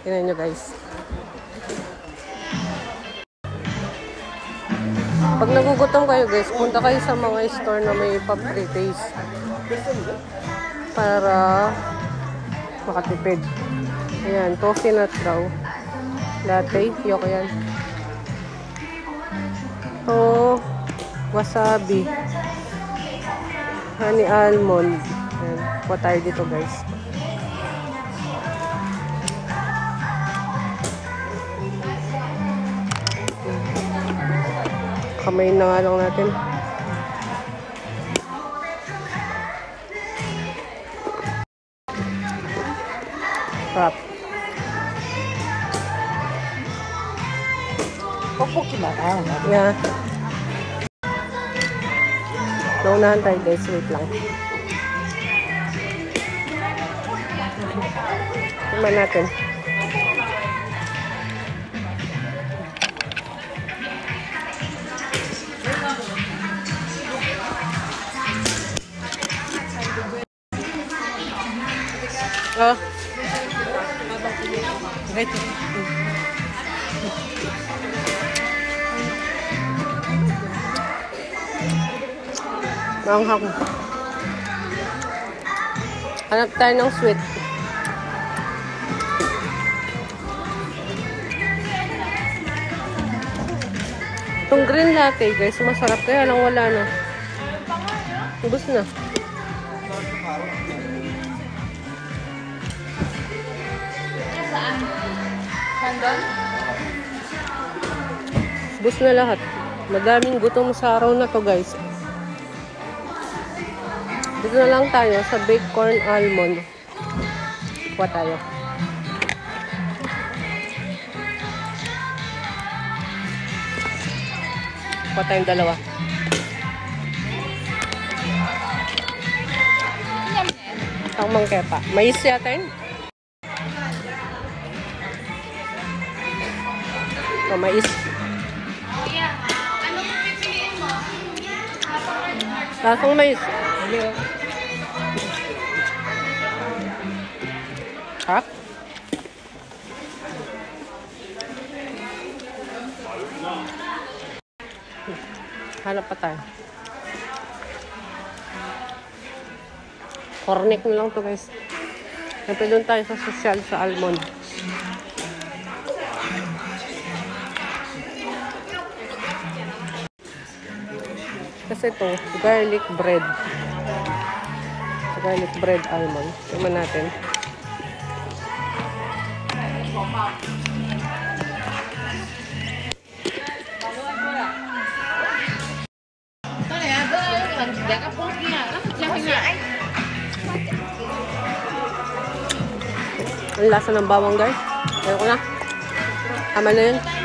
Tingnan nyo guys. Pag nagugutom kayo guys, punta kayo sa mga store na may pa-pre-taste para makatipid. Ayan, coffee nut daw. Latte, yoko yan. Ito, wasabi. Honey almond. Ayan, kuha tayo dito guys. Kamay na nga lang natin. Wrap. Yeah. Naunahan tayo guys. Wait lang. Tingnan natin. Oh. Right. Manghang. Hanap tayo ng sweet. Itong green latte guys, masarap kaya lang wala na. Ubus na. Ubus na lahat. Madaming gutom sa araw na to guys. Dito na lang tayo sa baked corn almond. Kuha tayo. Kuha tayong dalawa. Ang mangkepa. Mais yata yun. O, mais. Ano kung pipiliin mo? Lasang mais. Ha? Hanap pa tayo. Cornic na lang to guys. Siyempre doon tayo sa social sa almond. Kasi ito, garlic bread. Garlic bread almond. Tingnan natin. Ang lasa ng bawang guys. Ayoko na. Tama na yun.